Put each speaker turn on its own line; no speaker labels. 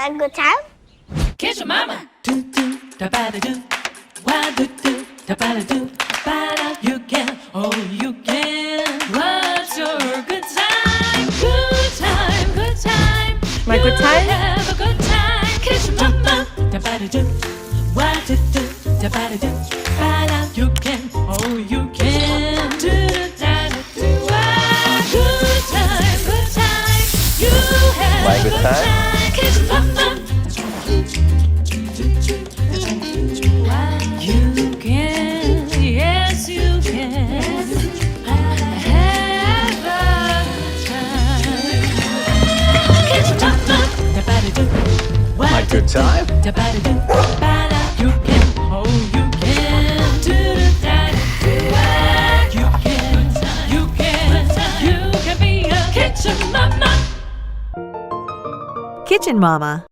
a good time?
Kiss your mama. Do do da ba da do. Why do do da ba da do. Ba da you can, oh you can. What's your good time? Good time, good time.
My good time?
You have a good time. Kiss your mama. Da ba da do. Why do do da ba da do. Ba da you can, oh you can. Do da da do. Ah, good time, good time. You have
My
a
good
good
time?
time. Kiss your mama. You can, yes you can, have a good time. Kiss your mama. Da-ba-da-do.
My good time?
Da-ba-da-do. Ba-da. You can, oh you can. Do-da-da-da-do. You can be a kitchen mama.
Kitchen Mama.